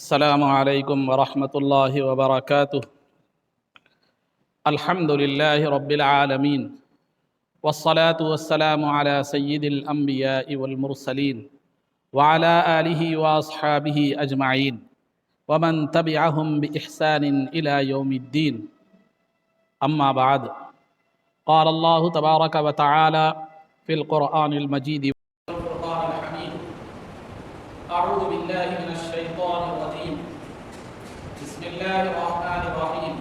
السلام علیکم ورحمۃ اللہ وبرکاتہ۔ الحمد للہ رب العالمین والصلاة والسلام علی سید الانبیاء والمرسلین وعلی آلہ واصحابہ اجمعین ومن تبعہم بإحسان الی یوم الدین، اما بعد۔ قال اللہ تبارک وتعالی فی القرآن المجید والفرقان الحمید، اعوذ باللہ من الشیطان الرجیم، بسم اللہ الرحمن الرحیم۔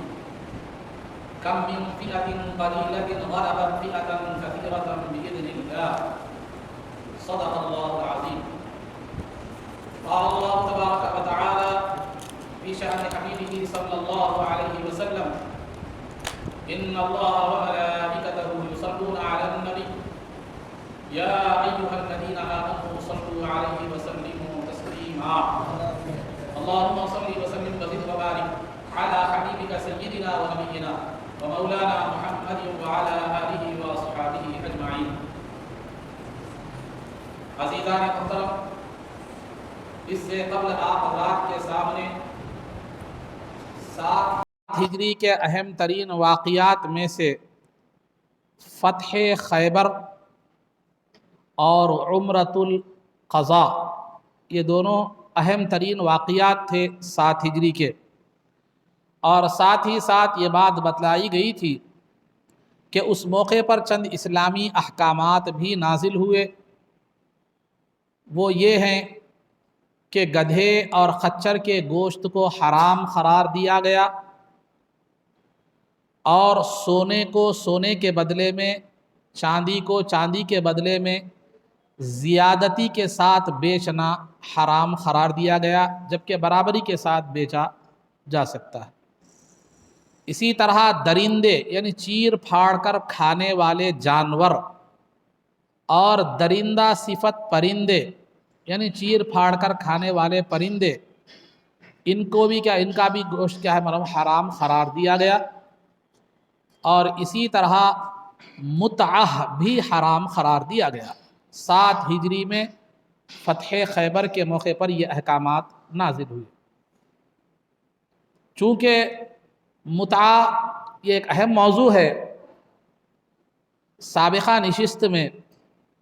کم من فئة قلیلة غلبت فئة کثیرة بإذن اللہ، صدق اللہ العظیم۔ قال اللہ تبارک وتعالی فی شأن حبیبہ صلی اللہ علیہ وسلم، ان اللہ وملائکتہ یصلون علی النبی یا ایھا الذین آمنوا صلوا علیہ وسلموا تسلیما۔ اللهم صل وسلم وزد وبارك على حبيبك سيدنا ونبينا ومولانا محمد وعلى آله وأصحابه أجمعين۔ عزیزان محترم، اس سے قبل آپ حضرات کے سامنے 7 ہجری کے اہم ترین واقعات میں سے فتح خیبر اور عمرۃ القضاء، یہ دونوں اہم ترین واقعات تھے 7 ہجری کے، اور ساتھ ہی ساتھ یہ بات بتلائی گئی تھی کہ اس موقع پر چند اسلامی احکامات بھی نازل ہوئے۔ وہ یہ ہیں کہ گدھے اور خچر کے گوشت کو حرام قرار دیا گیا، اور سونے کو سونے کے بدلے میں، چاندی کو چاندی کے بدلے میں زیادتی کے ساتھ بیچنا حرام قرار دیا گیا، جبکہ برابری کے ساتھ بیچا جا سکتا ہے۔ اسی طرح درندے یعنی چیر پھاڑ کر کھانے والے جانور اور درندہ صفت پرندے یعنی چیر پھاڑ کر کھانے والے پرندے، ان کا بھی گوشت کیا ہے حرام قرار دیا گیا۔ اور اسی طرح متعہ بھی حرام قرار دیا گیا۔ 7 ہجری میں فتح خیبر کے موقع پر یہ احکامات نازل ہوئے۔ چونکہ متعہ یہ ایک اہم موضوع ہے، سابقہ نشست میں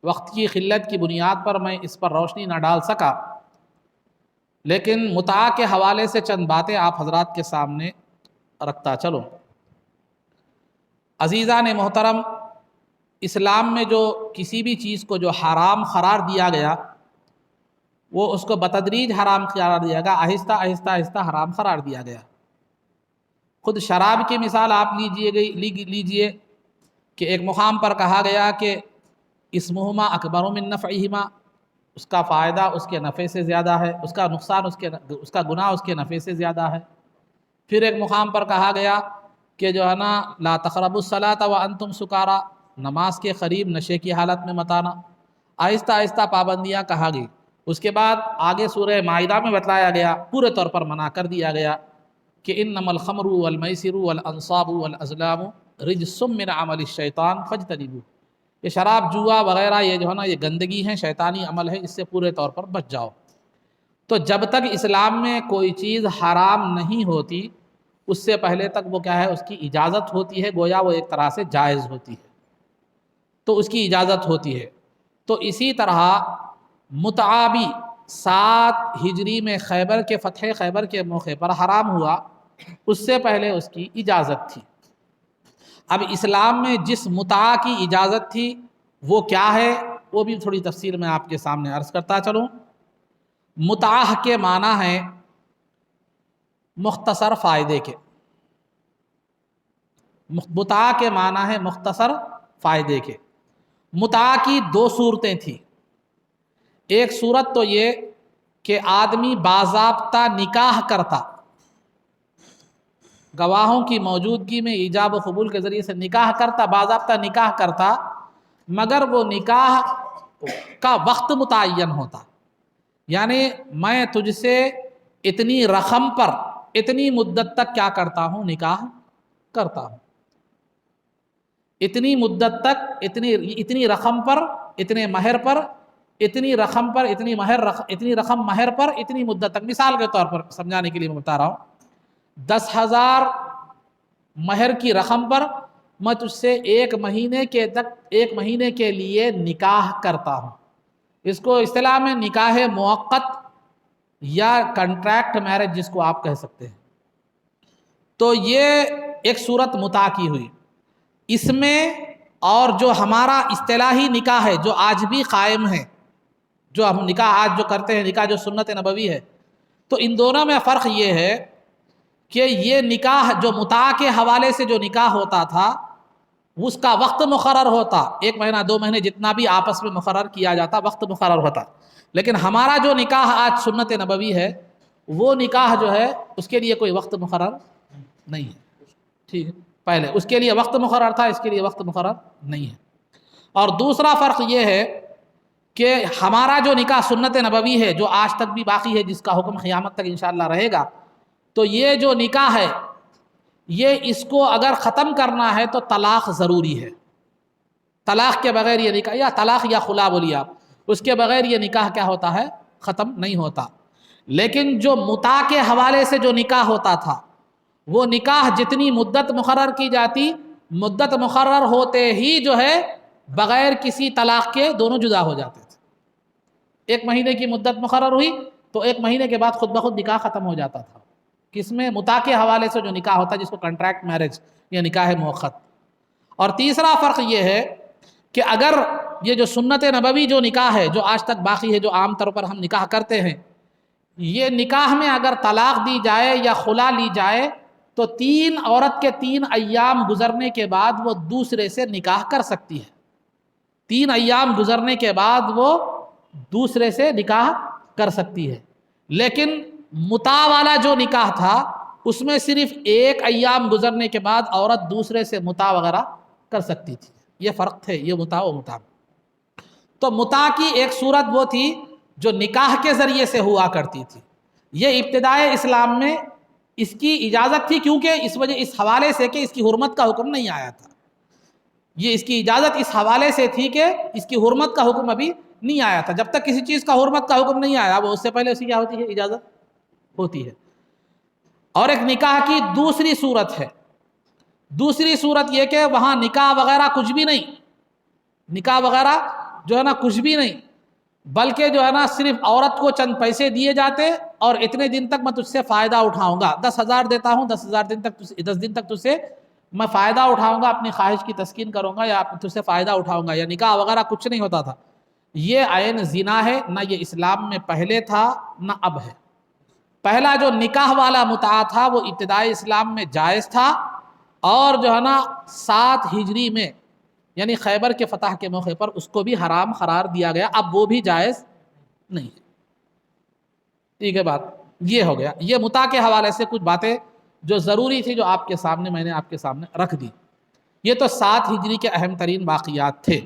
وقت کی قلت کی بنیاد پر میں اس پر روشنی نہ ڈال سکا، لیکن متعہ کے حوالے سے چند باتیں آپ حضرات کے سامنے رکھتا چلوں۔ عزیزان محترم، اسلام میں جو کسی بھی چیز کو جو حرام قرار دیا گیا، وہ اس کو بتدریج حرام قرار دیا گیا، آہستہ آہستہ آہستہ حرام قرار دیا گیا۔ خود شراب کی مثال آپ لیجئے کہ ایک مقام پر کہا گیا کہ اسمہما اکبر من نفعہما، اس کا فائدہ اس کے نفع سے زیادہ ہے، اس کا نقصان اس کا گناہ اس کے نفع سے زیادہ ہے۔ پھر ایک مقام پر کہا گیا کہ جو ہے نا لا تقربوا الصلاۃ وانتم سکارا، نماز کے قریب نشے کی حالت میں مت آنا۔ آہستہ آہستہ پابندیاں کہا گئی۔ اس کے بعد آگے سورہ مائدہ میں بتلایا گیا، پورے طور پر منع کر دیا گیا کہ انما الخمر والمیسر والانصاب والازلام رجس من عمل الشیطان فاجتنبوہ، یہ شراب جوا وغیرہ یہ جو ہے نا یہ گندگی ہیں، شیطانی عمل ہے، اس سے پورے طور پر بچ جاؤ۔ تو جب تک اسلام میں کوئی چیز حرام نہیں ہوتی، اس سے پہلے تک وہ کیا ہے، اس کی اجازت ہوتی ہے، گویا وہ ایک طرح سے جائز ہوتی ہے، تو اس کی اجازت ہوتی ہے۔ تو اسی طرح متعہ بھی 7 ہجری میں خیبر کے فتح خیبر کے موقع پر حرام ہوا، اس سے پہلے اس کی اجازت تھی۔ اب اسلام میں جس متعہ کی اجازت تھی وہ کیا ہے، وہ بھی تھوڑی تفصیل میں آپ کے سامنے عرض کرتا چلوں۔ متعہ کے معنی ہے مختصر فائدے کے، متعہ کے معنی ہے مختصر فائدے کے۔ متعہ کی 2 صورتیں تھیں۔ ایک صورت تو یہ کہ آدمی باضابطہ نکاح کرتا، گواہوں کی موجودگی میں ایجاب و قبول کے ذریعے سے نکاح کرتا، باضابطہ نکاح کرتا، مگر وہ نکاح کا وقت متعین ہوتا، یعنی میں تجھ سے اتنی رقم پر اتنی مدت تک کیا کرتا ہوں، نکاح کرتا ہوں، اتنی مدت تک اتنی رقم پر اتنے مہر پر اتنی رقم پر اتنی رقم مہر پر اتنی مدت تک، مثال کے طور پر سمجھانے کے لیے میں بتا رہا ہوں، 10,000 مہر کی رقم پر میں تجھ سے ایک مہینے کے لیے نکاح کرتا ہوں. اس کو اصطلاح میں نکاح موقت یا کنٹریکٹ میرج جس کو آپ کہہ سکتے ہیں. تو یہ ایک صورت متاع کی ہوئی. اس میں اور جو ہمارا اصطلاحی نکاح ہے جو آج بھی قائم ہے، جو ہم نکاح آج جو کرتے ہیں، نکاح جو سنت نبوی ہے، تو ان دونوں میں فرق یہ ہے کہ یہ نکاح جو متاع کے حوالے سے جو نکاح ہوتا تھا اس کا وقت مقرر ہوتا، 1 مہینہ 2 مہینے جتنا بھی آپس میں مقرر کیا جاتا، وقت مقرر ہوتا. لیکن ہمارا جو نکاح آج سنت نبوی ہے، وہ نکاح جو ہے اس کے لیے کوئی وقت مقرر نہیں ہے. ٹھیک ہے، پہلے اس کے لیے وقت مقرر تھا، اس کے لیے وقت مقرر نہیں ہے. اور دوسرا فرق یہ ہے کہ ہمارا جو نکاح سنت نبوی ہے جو آج تک بھی باقی ہے، جس کا حکم قیامت تک انشاءاللہ رہے گا، تو یہ جو نکاح ہے یہ اس کو اگر ختم کرنا ہے تو طلاق ضروری ہے. طلاق کے بغیر یہ نکاح، یا طلاق یا خلا بولیے آپ، اس کے بغیر یہ نکاح کیا ہوتا ہے؟ ختم نہیں ہوتا. لیکن جو متاع کے حوالے سے جو نکاح ہوتا تھا، وہ نکاح جتنی مدت مقرر کی جاتی، مدت مقرر ہوتے ہی جو ہے بغیر کسی طلاق کے دونوں جدا ہو جاتے تھے. 1 مہینے کی مدت مقرر ہوئی تو 1 مہینے کے بعد خود بخود نکاح ختم ہو جاتا تھا. کس میں؟ متاع کے حوالے سے جو نکاح ہوتا ہے جس کو کنٹریکٹ میرج یا نکاح موقت. اور تیسرا فرق یہ ہے کہ اگر یہ جو سنت نبوی جو نکاح ہے جو آج تک باقی ہے، جو عام طور پر ہم نکاح کرتے ہیں، یہ نکاح میں اگر طلاق دی جائے یا خلا لی جائے تو عورت کے 3 ایام گزرنے کے بعد وہ دوسرے سے نکاح کر سکتی ہے. 3 ایام گزرنے کے بعد وہ دوسرے سے نکاح کر سکتی ہے. لیکن متاع والا جو نکاح تھا اس میں صرف 1 ایام گزرنے کے بعد عورت دوسرے سے متاع وغیرہ کر سکتی تھی. یہ فرق تھے، یہ متاع و متاع. تو متاع کی ایک صورت وہ تھی جو نکاح کے ذریعے سے ہوا کرتی تھی. یہ ابتدائے اسلام میں اس کی اجازت تھی، کیونکہ اس حوالے سے کہ اس کی حرمت کا حکم نہیں آیا تھا. یہ اس کی اجازت اس حوالے سے تھی کہ اس کی حرمت کا حکم ابھی نہیں آیا تھا. جب تک کسی چیز کا حرمت کا حکم نہیں آیا، وہ اس سے پہلے اسی کیا ہوتی ہے؟ اجازت ہوتی ہے. اور ایک نکاح کی دوسری صورت ہے. دوسری صورت یہ کہ وہاں نکاح وغیرہ کچھ بھی نہیں، نکاح وغیرہ جو ہے نا کچھ بھی نہیں، بلکہ جو ہے نا صرف عورت کو چند پیسے دیے جاتے اور اتنے دن تک میں تجھ سے فائدہ اٹھاؤں گا، 10,000 دیتا ہوں، 10,000 10 دن تک تجھ سے میں فائدہ اٹھاؤں گا، اپنی خواہش کی تسکین کروں گا یا تجھ سے فائدہ اٹھاؤں گا. یا نکاح وغیرہ کچھ نہیں ہوتا تھا. یہ عین زنا ہے. نہ یہ اسلام میں پہلے تھا نہ اب ہے. پہلا جو نکاح والا متاع تھا وہ ابتدائی اسلام میں جائز تھا، اور جو ہے نا 7 ہجری میں یعنی خیبر کے فتح کے موقع پر اس کو بھی حرام قرار دیا گیا. اب وہ بھی جائز نہیں ہے. ٹھیک ہے بات یہ ہو گیا. یہ متاع کے حوالے سے کچھ باتیں جو ضروری تھی جو آپ کے سامنے میں نے آپ کے سامنے رکھ دی. یہ تو 7 ہجری کے اہم ترین واقعات تھے.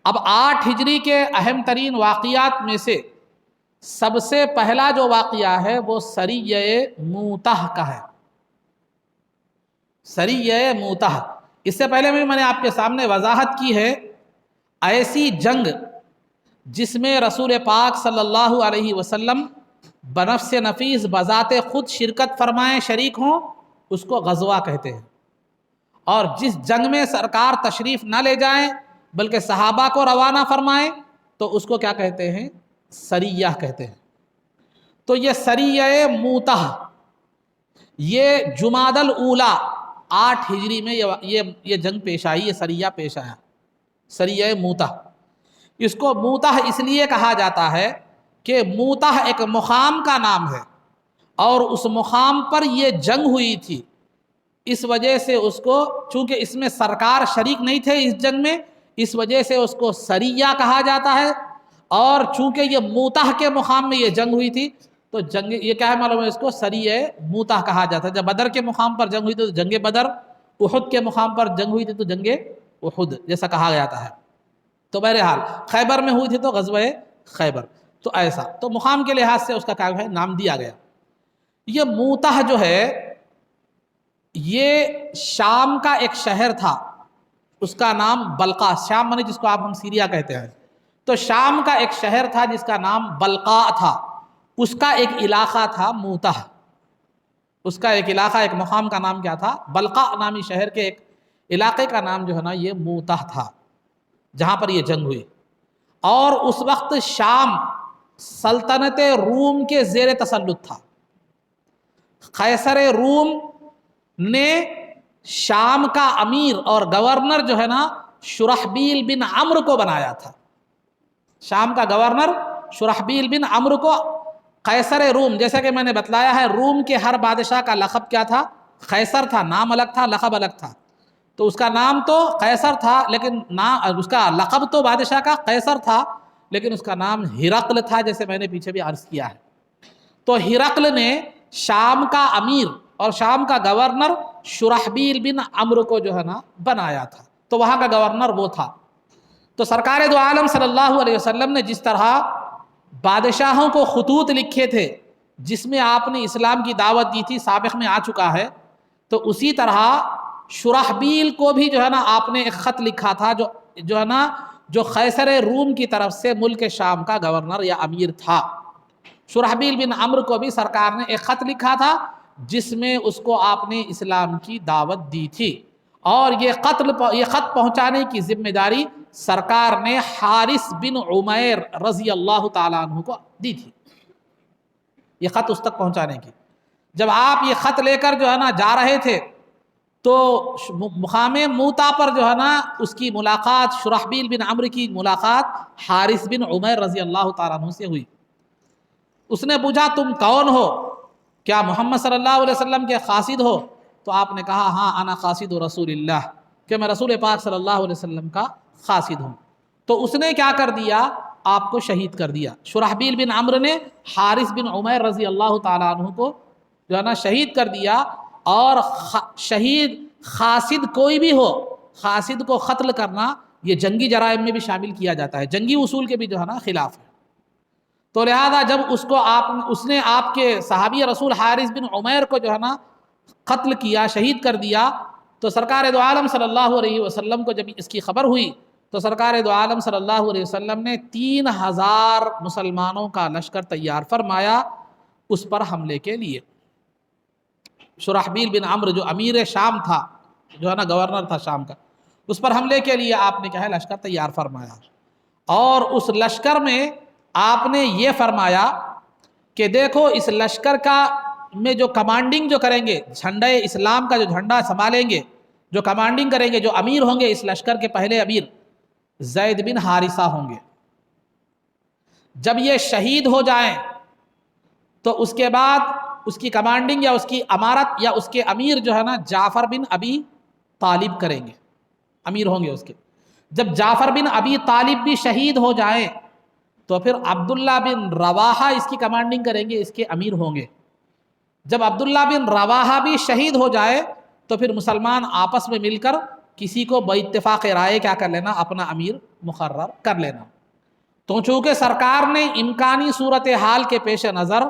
اب 8 ہجری کے اہم ترین واقعات میں سے سب سے پہلا جو واقعہ ہے وہ سریہ موتہ کا ہے. سریہ موتہ. اس سے پہلے بھی میں نے آپ کے سامنے وضاحت کی ہے، ایسی جنگ جس میں رسول پاک صلی اللہ علیہ وسلم بنفس نفیس بذات خود شرکت فرمائیں، شریک ہوں، اس کو غزوہ کہتے ہیں. اور جس جنگ میں سرکار تشریف نہ لے جائیں بلکہ صحابہ کو روانہ فرمائیں تو اس کو کیا کہتے ہیں؟ سریہ کہتے ہیں. تو یہ سریہ موتہ یہ جمادی الاولیٰ 8 ہجری میں یہ جنگ پیش آئی، یہ سریہ پیش آیا، سریہ موتہ. اس کو موتہ اس لیے کہا جاتا ہے کہ موتہ ایک مقام کا نام ہے اور اس مقام پر یہ جنگ ہوئی تھی. اس وجہ سے اس کو، چونکہ اس میں سرکار شریک نہیں تھے اس جنگ میں، اس وجہ سے اس کو سریہ کہا جاتا ہے. اور چونکہ یہ موتہ کے مقام میں یہ جنگ ہوئی تھی تو جنگ یہ کیا ہے معلوم ہے، اس کو سریہ موتہ کہا جاتا ہے. جب بدر کے مقام پر جنگ ہوئی تھی تو جنگ بدر، احد کے مقام پر جنگ ہوئی تھی تو جنگ احد جیسا کہا جاتا ہے. تو بہرحال خیبر میں ہوئی تھی تو غزوہ خیبر. تو ایسا تو مقام کے لحاظ سے اس کا کیا ہے نام دیا گیا. یہ موتہ جو ہے یہ شام کا ایک شہر تھا، اس کا نام بلقا، شام مانے جس کو ہم سیریا کہتے ہیں. تو شام کا ایک شہر تھا جس کا نام بلقاء تھا، اس کا ایک علاقہ تھا موتہ، اس کا ایک علاقہ، ایک مقام کا نام کیا تھا؟ بلقاء نامی شہر کے ایک علاقے کا نام جو ہے نا یہ موتہ تھا، جہاں پر یہ جنگ ہوئی۔ اور اس وقت شام سلطنت روم کے زیر تسلط تھا۔ قیصر روم نے شام کا امیر اور گورنر جو ہے نا شرحبیل بن عمرو کو بنایا تھا۔ شام کا گورنر شرحبیل بن عمرو کو قیصر روم، جیسا کہ میں نے بتلایا ہے روم کے ہر بادشاہ کا لقب کیا تھا؟ قیصر تھا، نام الگ تھا، لقب الگ تھا۔ تو اس کا نام تو قیصر تھا لیکن اس کا لقب تو بادشاہ کا قیصر تھا، لیکن اس کا نام ہرقل تھا، جیسے میں نے پیچھے بھی عرض کیا ہے۔ تو ہرقل نے شام کا امیر اور شام کا گورنر شرحبیل بن عمرو کو جو ہے نا بنایا تھا، تو وہاں کا گورنر وہ تھا۔ تو سرکار دو عالم صلی اللہ علیہ وسلم نے جس طرح بادشاہوں کو خطوط لکھے تھے جس میں آپ نے اسلام کی دعوت دی تھی، سابق میں آ چکا ہے، تو اسی طرح شرحبیل کو بھی جو ہے نا آپ نے ایک خط لکھا تھا، جو ہے نا جو قیصر روم کی طرف سے ملک شام کا گورنر یا امیر تھا۔ شرحبیل بن عمرو کو بھی سرکار نے ایک خط لکھا تھا جس میں اس کو آپ نے اسلام کی دعوت دی تھی، اور یہ خط پہنچانے کی ذمہ داری سرکار نے حارث بن عمیر رضی اللہ تعالیٰ عنہ کو دی تھی، یہ خط اس تک پہنچانے کی۔ جب آپ یہ خط لے کر جو ہے نا جا رہے تھے تو مقام موتہ پر جو ہے نا اس کی ملاقات، شرحبیل بن عمرو کی ملاقات حارث بن عمیر رضی اللہ تعالیٰ عنہ سے ہوئی۔ اس نے پوچھا تم کون ہو؟ کیا محمد صلی اللہ علیہ وسلم کے قاصد ہو؟ تو آپ نے کہا ہاں انا قاصد رسول اللہ، کہ میں رسول پاک صلی اللہ علیہ وسلم کا قاصد ہوں۔ تو اس نے کیا کر دیا؟ آپ کو شہید کر دیا۔ شرحبیل بن عمرو نے حارث بن عمیر رضی اللہ تعالیٰ عنہ کو جو ہے نا شہید کر دیا۔ اور شہید قاصد کوئی بھی ہو، قاصد کو قتل کرنا یہ جنگی جرائم میں بھی شامل کیا جاتا ہے، جنگی اصول کے بھی جو ہے نا خلاف ہے۔ تو لہذا جب اس نے آپ کے صحابی رسول حارث بن عمیر کو جو ہے نا قتل کیا، شہید کر دیا، تو سرکار دو عالم صلی اللہ علیہ وسلم کو جب اس کی خبر ہوئی تو سرکار دو عالم صلی اللہ علیہ وسلم نے 3000 مسلمانوں کا لشکر تیار فرمایا اس پر حملے کے لیے۔ شرحبیل بن عمرو جو امیر شام تھا، جو ہے نا گورنر تھا شام کا، اس پر حملے کے لیے آپ نے کیا ہے لشکر تیار فرمایا۔ اور اس لشکر میں آپ نے یہ فرمایا کہ دیکھو اس لشکر کا میں جو کمانڈنگ جو کریں گے، جھنڈے اسلام کا جو جھنڈا سنبھالیں گے، جو کمانڈنگ کریں گے، جو امیر ہوں گے اس لشکر کے پہلے امیر زید بن حارثہ ہوں گے۔ جب یہ شہید ہو جائیں تو اس کے بعد اس کی کمانڈنگ یا اس کی امارت یا اس کے امیر جو ہے نا جعفر بن ابی طالب کریں گے، امیر ہوں گے اس کے۔ جب جعفر بن ابی طالب بھی شہید ہو جائیں تو پھر عبداللہ بن رواحہ اس کی کمانڈنگ کریں گے، اس کے امیر ہوں گے۔ جب عبداللہ بن رواحہ بھی شہید ہو جائے تو پھر مسلمان آپس میں مل کر کسی کو باتفاق رائے کیا کر لینا، اپنا امیر مقرر کر لینا۔ تو چونکہ سرکار نے امکانی صورتحال کے پیش نظر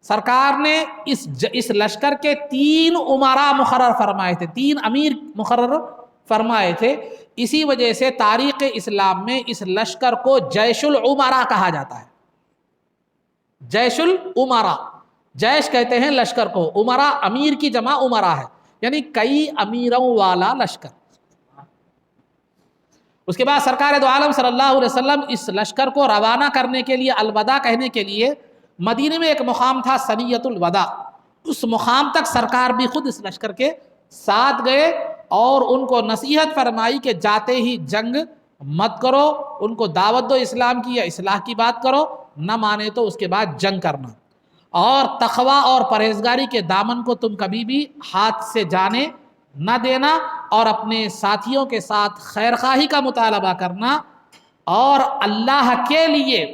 سرکار نے اس لشکر کے 3 امراء مقرر فرمائے تھے، 3 امیر مقرر فرمائے تھے، اسی وجہ سے تاریخ اسلام میں اس لشکر کو جیش العمراء کہا جاتا ہے۔ جیش العمراء، جیش کہتے ہیں لشکر کو، امراء امیر کی جمع امراء ہے، یعنی کئی امیروں والا لشکر۔ اس کے بعد سرکار دو عالم صلی اللہ علیہ وسلم اس لشکر کو روانہ کرنے کے لیے، الوداع کہنے کے لیے، مدینے میں ایک مقام تھا ثنیۃ الوداع، اس مقام تک سرکار بھی خود اس لشکر کے ساتھ گئے اور ان کو نصیحت فرمائی کہ جاتے ہی جنگ مت کرو، ان کو دعوت دو اسلام کی یا اصلاح کی بات کرو، نہ مانے تو اس کے بعد جنگ کرنا، اور تقوی اور پرہیزگاری کے دامن کو تم کبھی بھی ہاتھ سے جانے نہ دینا، اور اپنے ساتھیوں کے ساتھ خیرخواہی کا مطالبہ کرنا، اور اللہ کے لیے،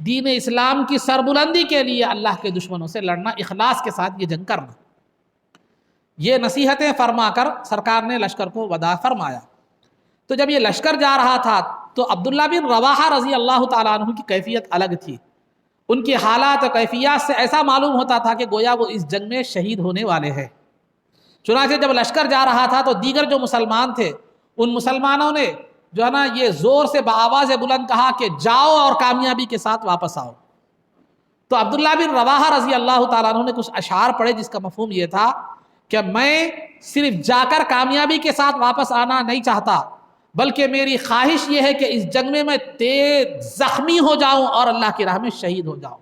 دین اسلام کی سربلندی کے لیے اللہ کے دشمنوں سے لڑنا، اخلاص کے ساتھ یہ جنگ کرنا۔ یہ نصیحتیں فرما کر سرکار نے لشکر کو وداع فرمایا۔ تو جب یہ لشکر جا رہا تھا تو عبداللہ بن رواحہ رضی اللہ تعالیٰ عنہ کی کیفیت الگ تھی، ان کی حالات و کیفیات سے ایسا معلوم ہوتا تھا کہ گویا وہ اس جنگ میں شہید ہونے والے ہیں۔ چنانچہ جب لشکر جا رہا تھا تو دیگر جو مسلمان تھے ان مسلمانوں نے جو ہے نا یہ زور سے بآواز بلند کہا کہ جاؤ اور کامیابی کے ساتھ واپس آؤ. تو عبداللہ بن رواحہ رضی اللہ تعالیٰ عنہ نے کچھ اشعار پڑھے جس کا مفہوم یہ تھا کہ میں صرف جا کر کامیابی کے ساتھ واپس آنا نہیں چاہتا، بلکہ میری خواہش یہ ہے کہ اس جنگ میں تیز زخمی ہو جاؤں اور اللہ کی راہ میں شہید ہو جاؤں،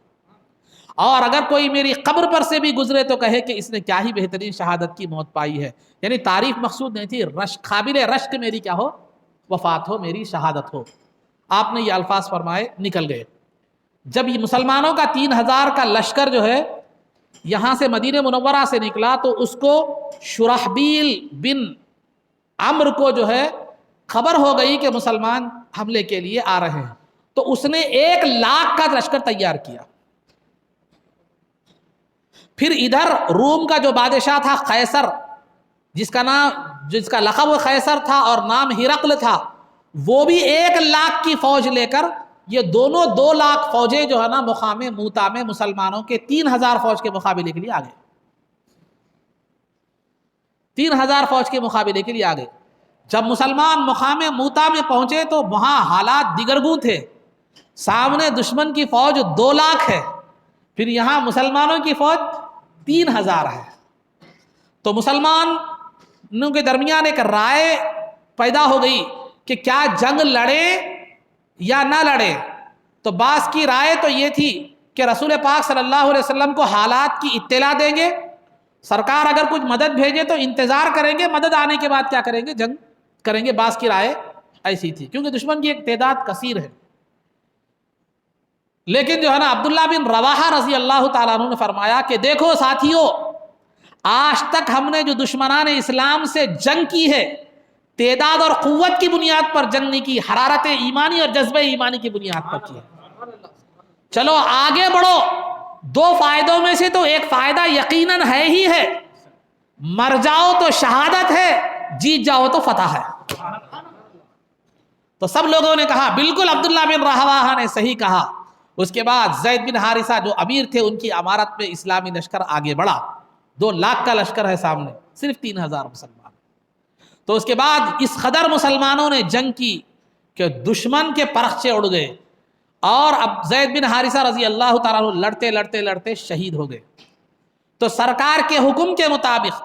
اور اگر کوئی میری قبر پر سے بھی گزرے تو کہے کہ اس نے کیا ہی بہترین شہادت کی موت پائی ہے. یعنی تعریف مقصود نہیں تھی، قابل رشک میری کیا ہو، وفات ہو، میری شہادت ہو. آپ نے یہ الفاظ فرمائے، نکل گئے. جب یہ مسلمانوں کا 3000 کا لشکر جو ہے یہاں سے مدینہ منورہ سے نکلا تو اس کو شرحبیل بن عمرو کو جو ہے خبر ہو گئی کہ مسلمان حملے کے لیے آ رہے ہیں، تو اس نے 1,00,000 کا لشکر تیار کیا. پھر ادھر روم کا جو بادشاہ تھا قیصر، جس کا لقب قیصر تھا اور نام ہرقل تھا، وہ بھی 1,00,000 کی فوج لے کر، یہ دونوں 2,00,000 فوجیں جو ہے نا مقام موتا میں مسلمانوں کے 3,000 فوج کے مقابلے کے لیے آ گئے. 3,000 فوج کے مقابلے کے لیے آ گئے. جب مسلمان مقام موتا میں پہنچے تو وہاں حالات دیگرگوں تھے. سامنے دشمن کی فوج 2,00,000 ہے، پھر یہاں مسلمانوں کی فوج 3,000 ہے. تو مسلمانوں کے درمیان ایک رائے پیدا ہو گئی کہ کیا جنگ لڑے یا نہ لڑے. تو بعض کی رائے تو یہ تھی کہ رسول پاک صلی اللہ علیہ وسلم کو حالات کی اطلاع دیں گے، سرکار اگر کچھ مدد بھیجے تو انتظار کریں گے، مدد آنے کے بعد کیا کریں گے، جنگ کریں گے. بعض کی رائے ایسی تھی کیونکہ دشمن کی ایک تعداد کثیر ہے. لیکن جو ہے نا عبداللہ بن رواحہ رضی اللہ تعالیٰ عنہ نے فرمایا کہ دیکھو ساتھیو، آج تک ہم نے جو دشمنان اسلام سے جنگ کی ہے تعداد اور قوت کی بنیاد پر جنگ نہیں کی، حرارت ایمانی اور جذبہ ایمانی کی بنیاد پر کی ہے. چلو آگے بڑھو. 2 فائدوں میں سے تو ایک فائدہ یقیناً ہے ہی ہے، مر جاؤ تو شہادت ہے، جیت جاؤ تو فتح ہے. تو سب لوگوں نے کہا بالکل عبداللہ بن رواحہ نے صحیح کہا. اس کے بعد زید بن حارثہ جو امیر تھے، ان کی امارت میں اسلامی لشکر آگے بڑھا. 2,00,000 کا لشکر ہے سامنے، صرف 3,000 مسلمان. تو اس کے بعد اس قدر مسلمانوں نے جنگ کی کہ دشمن کے پرخچے اڑ گئے، اور اب زید بن حارثہ رضی اللہ تعالیٰ عنہ لڑتے لڑتے لڑتے شہید ہو گئے. تو سرکار کے حکم کے مطابق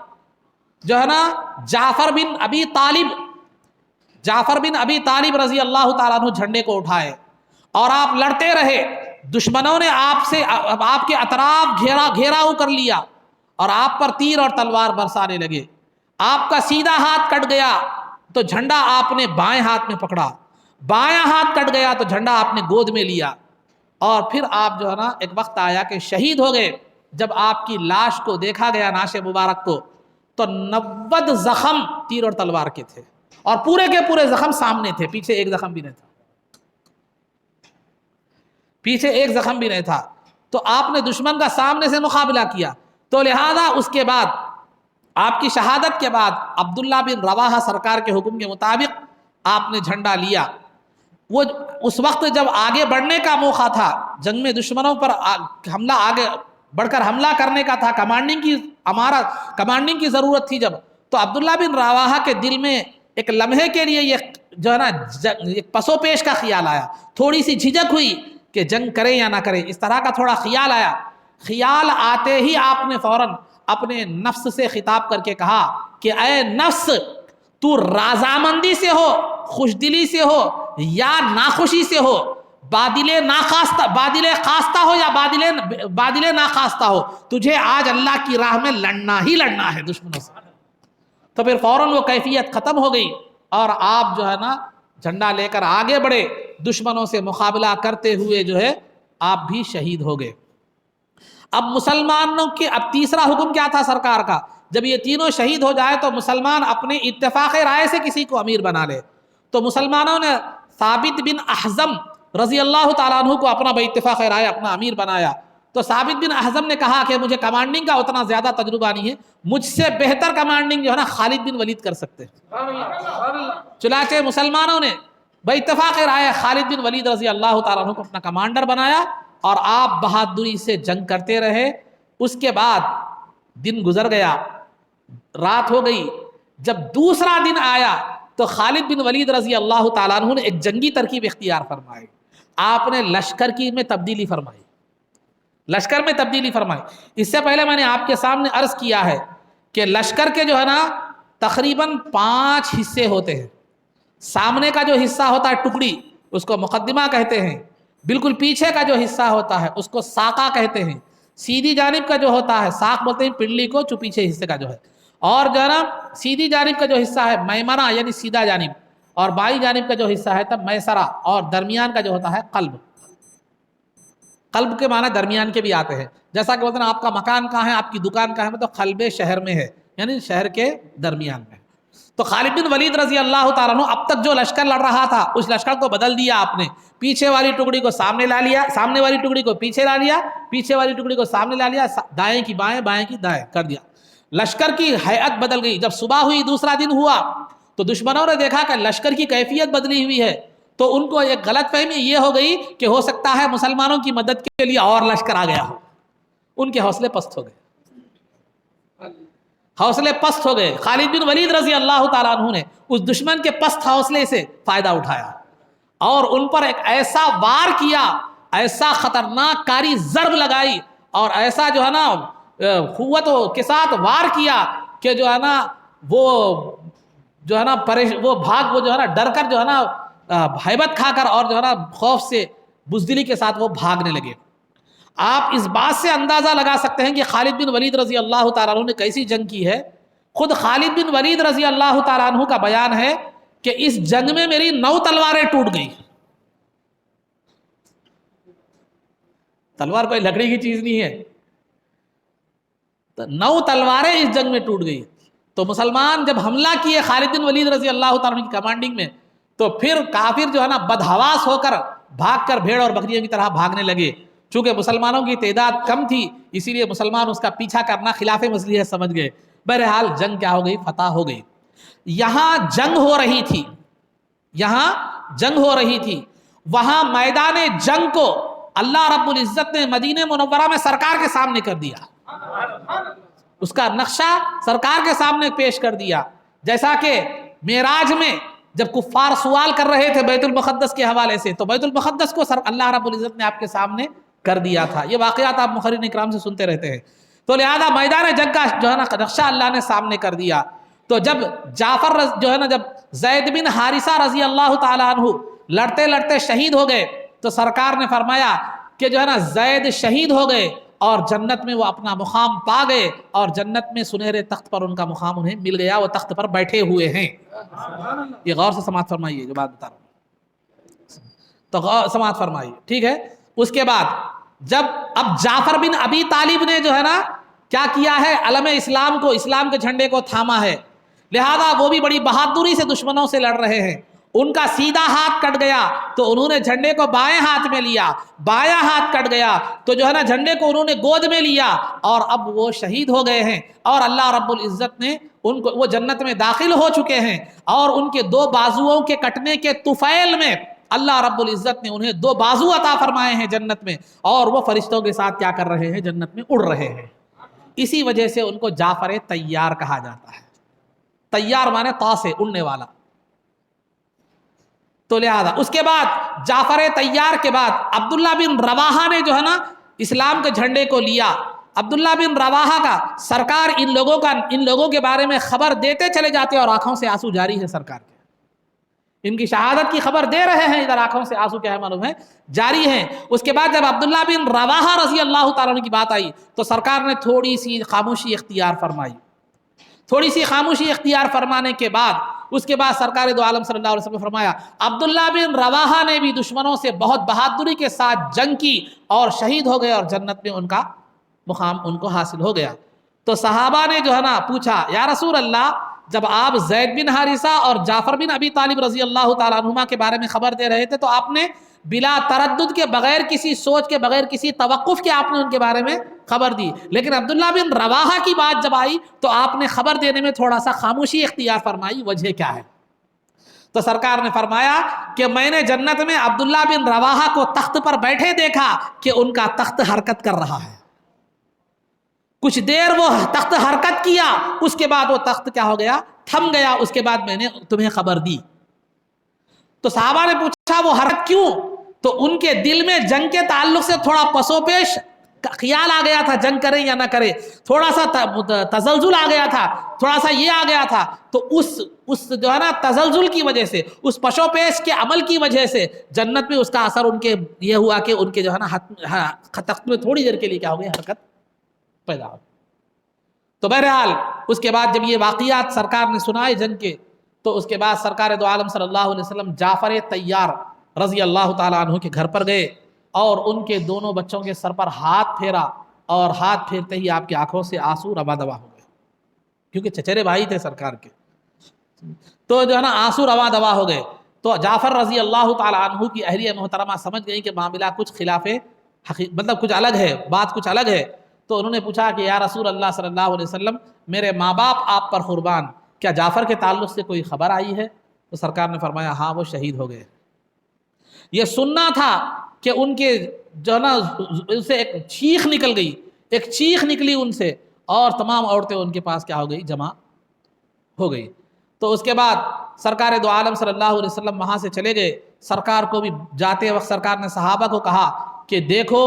جو ہے نا جعفر بن ابی طالب رضی اللہ تعالیٰ عنہ جھنڈے کو اٹھائے اور آپ لڑتے رہے. دشمنوں نے آپ کے اطراف گھیراؤ کر لیا اور آپ پر تیر اور تلوار برسانے لگے. آپ کا سیدھا ہاتھ کٹ گیا تو جھنڈا آپ نے بائیں ہاتھ میں پکڑا، بایاں ہاتھ کٹ گیا تو جھنڈا آپ نے گود میں لیا، اور پھر آپ جو ہے نا ایک وقت آیا کہ شہید ہو گئے. جب آپ کی لاش کو دیکھا گیا، نعش مبارک کو، تو 90 زخم تیر اور تلوار کے تھے، اور پورے کے پورے زخم سامنے تھے، پیچھے ایک زخم بھی نہیں تھا. تو آپ نے دشمن کا سامنے سے مقابلہ کیا. تو لہذا اس کے بعد آپ کی شہادت کے بعد عبداللہ بن رواحہ سرکار کے حکم کے مطابق آپ نے جھنڈا لیا. وہ اس وقت جب آگے بڑھنے کا موقع تھا، جنگ میں دشمنوں پر آگے بڑھ کر حملہ کرنے کا تھا، کمانڈنگ کی ضرورت تھی جب، تو عبداللہ بن رواحہ کے دل میں ایک لمحے کے لیے یہ جو ہے نا ایک پسو پیش کا خیال آیا، تھوڑی سی جھجک ہوئی کہ جنگ کریں یا نہ کریں، اس طرح کا تھوڑا خیال آیا. خیال آتے ہی آپ نے فوراً اپنے نفس سے خطاب کر کے کہا کہ اے نفس، تو رضامندی سے ہو، خوش دلی سے ہو یا ناخوشی سے ہو، بادل خواستہ ہو یا بادل ناخواستہ ہو، تجھے آج اللہ کی راہ میں لڑنا ہی لڑنا ہے دشمنوں سے. تو پھر فوراً وہ کیفیت ختم ہو گئی اور آپ جو ہے نا جھنڈا لے کر آگے بڑھے، دشمنوں سے مقابلہ کرتے ہوئے جو ہے آپ بھی شہید ہو گئے. اب مسلمانوں کے تیسرا حکم کیا تھا سرکار کا؟ جب یہ تینوں شہید ہو جائے تو مسلمان اپنے اتفاق رائے سے کسی کو امیر بنا لے. تو مسلمانوں نے ثابت بن احزم رضی اللہ تعالیٰ عنہ کو اپنا اتفاق رائے اپنا امیر بنایا. تو ثابت بن احزم نے کہا کہ مجھے کمانڈنگ کا اتنا زیادہ تجربہ نہیں ہے، مجھ سے بہتر کمانڈنگ جو ہے نا خالد بن ولید کر سکتے ہیں. چنانچہ مسلمانوں نے باتفاق رائے خالد بن ولید رضی اللہ تعالیٰ عنہ کو اپنا کمانڈر بنایا، اور آپ بہادری سے جنگ کرتے رہے. اس کے بعد دن گزر گیا، رات ہو گئی. جب دوسرا دن آیا تو خالد بن ولید رضی اللہ تعالیٰ عنہ نے ایک جنگی ترکیب اختیار فرمائی. آپ نے لشکر کی میں تبدیلی فرمائی، لشکر میں تبدیلی فرمائی. اس سے پہلے میں نے آپ کے سامنے عرض کیا ہے کہ لشکر کے جو ہے نا تقریباً 5 حصے ہوتے ہیں. سامنے کا جو حصہ ہوتا ہے ٹکڑی، اس کو مقدمہ کہتے ہیں. بالکل پیچھے کا جو حصہ ہوتا ہے اس کو ساقہ کہتے ہیں. سیدھی جانب کا جو ہوتا ہے ساق بولتے ہیں پنڈلی کو، جو پیچھے حصے کا جو ہے. اور جو ہے نا سیدھی جانب کا جو حصہ ہے میمنہ یعنی سیدھا جانب، اور بائیں جانب کا جو حصہ ہے تب میسرہ، اور درمیان کا جو ہوتا ہے قلب. قلب کے معنی درمیان کے بھی آتے ہیں. جیسا کہ بولتے ہیں آپ کا مکان کہاں ہے، آپ کی دکان کہاں ہے، تو قلب شہر میں ہے، یعنی شہر کے درمیان میں. تو خالد بن ولید رضی اللہ تعالیٰ عنہ اب تک جو لشکر لڑ رہا تھا اس لشکر کو بدل دیا آپ نے. پیچھے والی ٹکڑی کو سامنے لا لیا، سامنے والی ٹکڑی کو پیچھے لا لیا، پیچھے والی ٹکڑی کو سامنے لا لیا، دائیں کی بائیں، بائیں کی دائیں کر دیا. لشکر کی ہیئت بدل گئی. جب صبح ہوئی دوسرا دن ہوا تو دشمنوں نے دیکھا کہ لشکر کی کیفیت بدلی ہوئی ہے، تو ان کو ایک غلط فہمی یہ ہو گئی کہ ہو سکتا ہے مسلمانوں کی مدد کے لیے اور لشکر آ گیا ہو. ان کے حوصلے پست ہو گئے، حوصلے پست ہو گئے. خالد بن ولید رضی اللہ تعالیٰ عنہ نے اس دشمن کے پست حوصلے سے فائدہ اٹھایا اور ان پر ایک ایسا وار کیا، ایسا خطرناک کاری ضرب لگائی، اور ایسا جو ہے نا قوت کے ساتھ وار کیا کہ جو ہے نا وہ جو ہے نا وہ بھاگ، وہ جو ہے نا ڈر کر جو ہے نا ہیبت کھا کر اور جو ہے نا خوف سے بزدلی کے ساتھ وہ بھاگنے لگے. آپ اس بات سے اندازہ لگا سکتے ہیں کہ خالد بن ولید رضی اللہ تعالیٰ عنہ نے کیسی جنگ کی ہے. خود خالد بن ولید رضی اللہ تعالیٰ عنہ کا بیان ہے کہ اس جنگ میں میری 9 تلواریں ٹوٹ گئی. تلوار کوئی لکڑی کی چیز نہیں ہے، 9 تلواریں اس جنگ میں ٹوٹ گئی. تو مسلمان جب حملہ کیے خالد بن ولید رضی اللہ تعالیٰ عنہ کی کمانڈنگ میں، تو پھر کافر جو ہے نا بدحواس ہو کر بھاگ کر بھیڑ اور بکریوں کی طرح بھاگنے لگے. چونکہ مسلمانوں کی تعداد کم تھی اسی لیے مسلمان اس کا پیچھا کرنا خلاف مصلحت سمجھ گئے. بہرحال جنگ کیا ہو گئی؟ فتح ہو گئی. یہاں جنگ ہو رہی تھی، یہاں جنگ ہو رہی تھی. وہاں میدان جنگ کو اللہ رب العزت نے مدینہ منورہ میں سرکار کے سامنے کر دیا، اس کا نقشہ سرکار کے سامنے پیش کر دیا. جیسا کہ معراج میں جب کفار سوال کر رہے تھے بیت المقدس کے حوالے سے، تو بیت المقدس کو اللہ رب العزت نے آپ کے سامنے کر دیا تھا. یہ واقعات آپ مقررین اکرام سے سنتے رہتے ہیں. تو لہذا میدان جنگ کا جو ہے نا نقشہ اللہ نے سامنے کر دیا. تو جب جعفر جو ہے نا جب زید بن حارثہ رضی اللہ تعالیٰ عنہ لڑتے لڑتے شہید ہو گئے، تو سرکار نے فرمایا کہ جو ہے نا زید شہید ہو گئے اور جنت میں وہ اپنا مقام پا گئے، اور جنت میں سنہرے تخت پر ان کا مقام انہیں مل گیا، وہ تخت پر بیٹھے ہوئے ہیں. یہ غور سے سماعت فرمائیے جو بات بتا رہا ہوں، تو غور سماعت فرمائیے، ٹھیک ہے. اس کے بعد جب اب جعفر بن ابی طالب نے جو ہے نا کیا کیا ہے، علم اسلام کو، اسلام کے جھنڈے کو تھاما ہے، لہذا وہ بھی بڑی بہادری سے دشمنوں سے لڑ رہے ہیں. ان کا سیدھا ہاتھ کٹ گیا تو انہوں نے جھنڈے کو بائیں ہاتھ میں لیا، بایاں ہاتھ کٹ گیا تو جو ہے نا جھنڈے کو انہوں نے گود میں لیا، اور اب وہ شہید ہو گئے ہیں، اور اللہ رب العزت نے ان کو، وہ جنت میں داخل ہو چکے ہیں، اور ان کے 2 بازوؤں کے کٹنے کے طفیل میں اللہ رب العزت نے انہیں 2 بازو عطا فرمائے ہیں جنت میں، اور وہ فرشتوں کے ساتھ کیا کر رہے ہیں؟ جنت میں اڑ رہے ہیں. اسی وجہ سے ان کو جعفر طیار کہا جاتا ہے. طیار مانے طا سے اڑنے والا. تو لہذا اس کے بعد جعفر طیار کے بعد عبداللہ بن رواحہ نے جو ہے نا اسلام کے جھنڈے کو لیا. عبداللہ بن رواحہ کا سرکار ان لوگوں کے بارے میں خبر دیتے چلے جاتے، اور آنکھوں سے آنسو جاری ہے سرکار کے. ان کی شہادت کی خبر دے رہے ہیں، ادھر آنکھوں سے آنسو کیا ہے معلوم ہے؟ جاری ہیں. اس کے بعد جب عبداللہ بن رواحہ رضی اللہ تعالیٰ عنہ کی بات آئی تو سرکار نے تھوڑی سی خاموشی اختیار فرمائی. تھوڑی سی خاموشی اختیار فرمانے کے بعد اس کے بعد سرکار دو عالم صلی اللہ علیہ وسلم نے فرمایا عبداللہ بن رواحہ نے بھی دشمنوں سے بہت بہادری کے ساتھ جنگ کی اور شہید ہو گئے، اور جنت میں ان کا مقام ان کو حاصل ہو گیا. تو صحابہ نے جو ہے نا پوچھا، یا رسول اللہ، جب آپ زید بن حارثہ اور جعفر بن ابی طالب رضی اللہ تعالیٰ عنہما کے بارے میں خبر دے رہے تھے تو آپ نے بلا تردد کے، بغیر کسی سوچ کے، بغیر کسی توقف کے آپ نے ان کے بارے میں خبر دی، لیکن عبداللہ بن رواحہ کی بات جب آئی تو آپ نے خبر دینے میں تھوڑا سا خاموشی اختیار فرمائی. وجہ کیا ہے؟ تو سرکار نے فرمایا کہ میں نے جنت میں عبداللہ بن رواحہ کو تخت پر بیٹھے دیکھا کہ ان کا تخت حرکت کر رہا ہے. کچھ دیر وہ تخت حرکت کیا، اس کے بعد وہ تخت کیا ہو گیا؟ تھم گیا، اس کے بعد میں نے تمہیں خبر دی۔ تو صحابہ نے پوچھا وہ حرکت کیوں؟ تو ان کے دل میں جنگ کے تعلق سے تھوڑا پسو پیش خیال آ گیا تھا، جنگ کرے یا نہ کرے، تھوڑا سا تزلزل آ گیا تھا، تھوڑا سا یہ آ گیا تھا۔ تو اس جو ہے نا تزلزل کی وجہ سے، اس پشو پیش کے عمل کی وجہ سے جنت میں اس کا اثر ان کے یہ ہوا کہ ان کے جو ہے نا تخت میں تھوڑی دیر کے لیے کیا ہو گئی، حرکت پیدا ہو۔ تو بہرحال اس کے بعد جب یہ واقعات سرکار نے سنائے جنگ کے، تو اس کے بعد سرکار دو عالم صلی اللہ علیہ وسلم جعفر طیار رضی اللہ تعالیٰ عنہ کے گھر پر گئے اور ان کے دونوں بچوں کے سر پر ہاتھ پھیرا، اور ہاتھ پھیرتے ہی آپ کی آنکھوں سے آنسو روا دوا ہو گئے، کیونکہ چچیرے بھائی تھے سرکار کے، تو جو ہے نا آنسو روا دوا ہو گئے۔ تو جعفر رضی اللہ تعالیٰ عنہ کی اہلیہ محترمہ سمجھ گئی کہ معاملہ کچھ خلاف مطلب کچھ الگ ہے، بات کچھ الگ ہے۔ تو انہوں نے پوچھا کہ یا رسول اللہ صلی اللہ علیہ وسلم، میرے ماں باپ آپ پر قربان، کیا جعفر کے تعلق سے کوئی خبر آئی ہے؟ تو سرکار نے فرمایا ہاں، وہ شہید ہو گئے۔ یہ سننا تھا کہ ان کے جو ہے نا ان سے ایک چیخ نکل گئی، ایک چیخ نکلی ان سے، اور تمام عورتیں ان کے پاس کیا ہو گئی، جمع ہو گئی۔ تو اس کے بعد سرکار دو عالم صلی اللہ علیہ وسلم وہاں سے چلے گئے۔ سرکار کو بھی جاتے وقت سرکار نے صحابہ کو کہا کہ دیکھو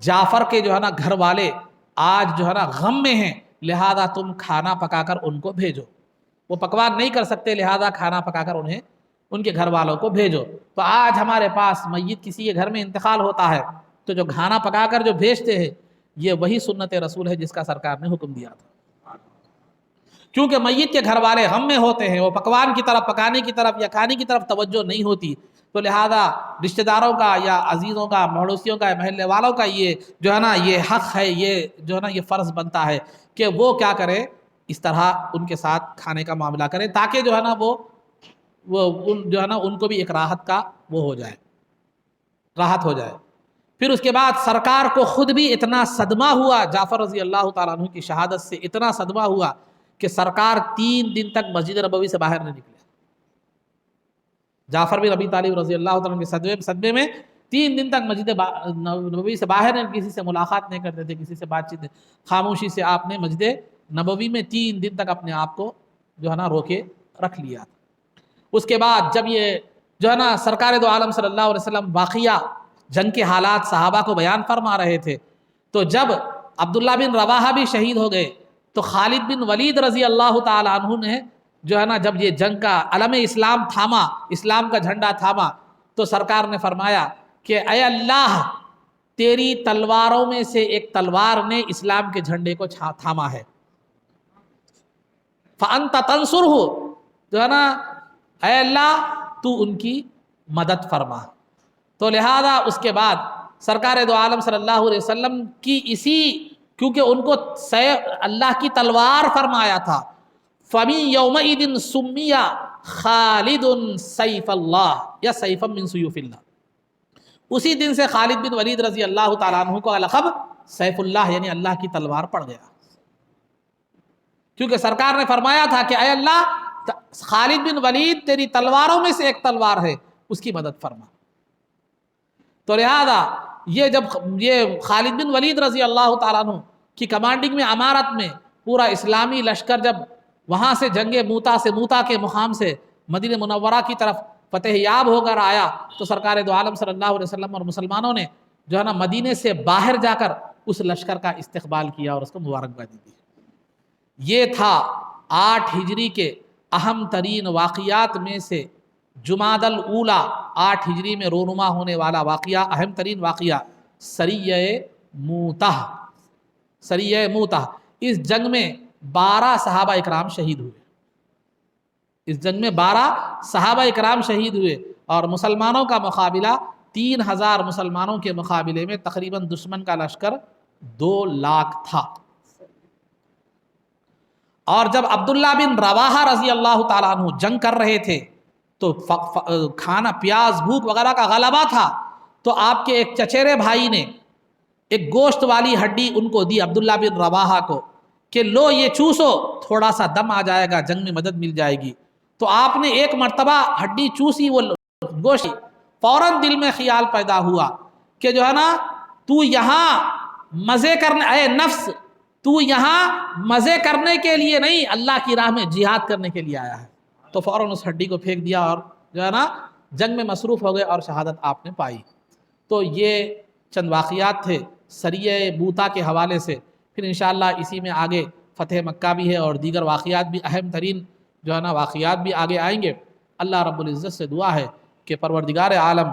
جعفر کے جو ہے نا گھر والے آج جو ہے نا غم میں ہیں، لہذا تم کھانا پکا کر ان کو بھیجو۔ وہ پکوان نہیں کر سکتے، لہذا کھانا پکا کر انہیں ان کے گھر والوں کو بھیجو۔ تو آج ہمارے پاس میت کسی کے گھر میں انتقال ہوتا ہے تو جو کھانا پکا کر جو بھیجتے ہیں، یہ وہی سنت رسول ہے جس کا سرکار نے حکم دیا تھا، کیونکہ میت کے گھر والے غم میں ہوتے ہیں، وہ پکوان کی طرف، پکانے کی طرف یا کھانے کی طرف توجہ نہیں ہوتی، تو لہذا رشتہ داروں کا یا عزیزوں کا، پڑوسیوں کا، محلے والوں کا یہ جو ہے نا یہ حق ہے، یہ جو ہے نا یہ فرض بنتا ہے کہ وہ کیا کرے، اس طرح ان کے ساتھ کھانے کا معاملہ کرے، تاکہ جو ہے نا وہ جو ہے نا ان کو بھی ایک راحت کا وہ ہو جائے، راحت ہو جائے۔ پھر اس کے بعد سرکار کو خود بھی اتنا صدمہ ہوا، جعفر رضی اللہ تعالیٰ عنہ کی شہادت سے اتنا صدمہ ہوا کہ سرکار 3 دن تک مسجد نبوی سے باہر نہیں نکلے۔ جعفر بن ابی طالب رضی اللہ تعالیٰ عنہ کے صدمے میں 3 دن تک مسجد نبوی سے باہر نہیں، کسی سے ملاقات نہیں کرتے تھے، کسی سے بات چیت نہیں، خاموشی سے آپ نے مسجد نبوی میں 3 دن تک اپنے آپ کو جو ہے نا روکے رکھ لیا۔ اس کے بعد جب یہ جو ہے نا سرکار دو عالم صلی اللہ علیہ وسلم واقعہ جنگ کے حالات صحابہ کو بیان فرما رہے تھے، تو جب عبداللہ بن رواحہ بھی شہید ہو گئے تو خالد بن ولید رضی اللہ تعالیٰ عنہ نے جو ہے نا جب یہ جنگ کا علم اسلام تھاما، اسلام کا جھنڈا تھاما، تو سرکار نے فرمایا کہ اے اللہ، تیری تلواروں میں سے ایک تلوار نے اسلام کے جھنڈے کو تھاما ہے، فَأَنْتَ تَنْصُرْهُ، جو ہے نا اے اللہ تو ان کی مدد فرما۔ تو لہذا اس کے بعد سرکار دو عالم صلی اللہ علیہ وسلم کی اسی، کیونکہ ان کو اللہ کی تلوار فرمایا تھا، فَمِن يَوْمَئِذٍ سُمِّيَ خَالِدٌ سَيْفَ اللَّهِ یا سَيْفًا مِّن سُيُوفِ اللَّهِ، اسی دن سے خالد بن ولید رضی اللہ تعالیٰ عنہ کو لقب سیف اللہ یعنی اللہ کی تلوار پڑ گیا، کیونکہ سرکار نے فرمایا تھا کہ اے اللہ، خالد بن ولید تیری تلواروں میں سے ایک تلوار ہے، اس کی مدد فرما۔ تو لہذا یہ جب یہ خالد بن ولید رضی اللہ تعالیٰ عنہ کی کمانڈنگ میں، امارت میں پورا اسلامی لشکر جب وہاں سے جنگ موتا کے مقام سے مدینہ منورہ کی طرف فتح یاب ہو کر آیا، تو سرکار دو عالم صلی اللہ علیہ وسلم اور مسلمانوں نے جو ہے نا مدینے سے باہر جا کر اس لشکر کا استقبال کیا اور اس کو مبارکبادی دی۔ یہ تھا 8 ہجری کے اہم ترین واقعات میں سے جمادی الاولیٰ 8 ہجری میں رونما ہونے والا واقعہ، اہم ترین واقعہ سریہ موتہ۔ سریہ موتہ، اس جنگ میں 12 صحابہ اکرام شہید ہوئے، اس جنگ میں 12 صحابہ اکرام شہید ہوئے، اور مسلمانوں کا مقابلہ 3000 مسلمانوں کے مقابلے میں تقریباً دشمن کا لشکر 2 لاکھ تھا۔ اور جب عبداللہ بن رواحہ رضی اللہ تعالیٰ عنہ جنگ کر رہے تھے تو کھانا پیاز بھوک وغیرہ کا غلبہ تھا، تو آپ کے ایک چچیرے بھائی نے ایک گوشت والی ہڈی ان کو دی عبداللہ بن رواحہ کو کہ لو یہ چوسو، تھوڑا سا دم آ جائے گا، جنگ میں مدد مل جائے گی۔ تو آپ نے ایک مرتبہ ہڈی چوسی، وہ گوشت، فوراً دل میں خیال پیدا ہوا کہ جو ہے نا تو یہاں مزے کرنے، اے نفس تو یہاں مزے کرنے کے لیے نہیں، اللہ کی راہ میں جہاد کرنے کے لیے آیا ہے۔ تو فوراً اس ہڈی کو پھینک دیا اور جو ہے نا جنگ میں مصروف ہو گئے اور شہادت آپ نے پائی۔ تو یہ چند واقعات تھے سریہ بوتا کے حوالے سے۔ پھر انشاءاللہ اسی میں آگے فتح مکہ بھی ہے اور دیگر واقعات بھی، اہم ترین جو ہے نا واقعات بھی آگے آئیں گے۔ اللہ رب العزت سے دعا ہے کہ پروردگار عالم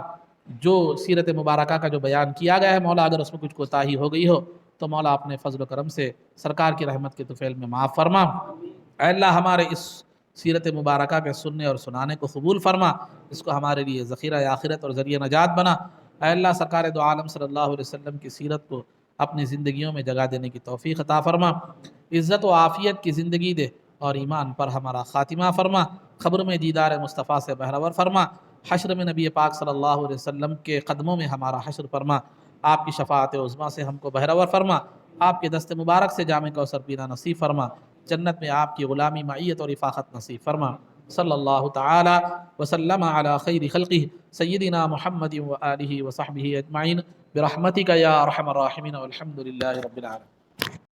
جو سیرت مبارکہ کا جو بیان کیا گیا ہے مولا، اگر اس میں کچھ کوتاہی ہو گئی ہو تو مولا اپنے فضل و کرم سے سرکار کی رحمت کے طفیل میں معاف فرما۔ اے اللہ ہمارے اس سیرت مبارکہ کے سننے اور سنانے کو قبول فرما، اس کو ہمارے لیے ذخیرہ آخرت اور ذریعہ نجات بنا۔ اے اللہ سرکار دو عالم صلی اللہ علیہ وسلم کی سیرت کو اپنی زندگیوں میں جگہ دینے کی توفیق عطا فرما، عزت و عافیت کی زندگی دے اور ایمان پر ہمارا خاتمہ فرما، قبر میں دیدار مصطفیٰ سے بہرور فرما، حشر میں نبی پاک صلی اللہ علیہ وسلم کے قدموں میں ہمارا حشر فرما، آپ کی شفاعت عظمیٰ سے ہم کو بہرور فرما، آپ کے دست مبارک سے جام کوثر پینا نصیب فرما، جنت میں آپ کی غلامی معیت اور رفاقت نصیب فرما۔ صلی اللہ تعالی وسلم علی خیر خلقہ سیدنا محمد وآلہ وصحبہ اجمعین برحمتک یا ارحم الراحمین والحمد للہ رب العالمین۔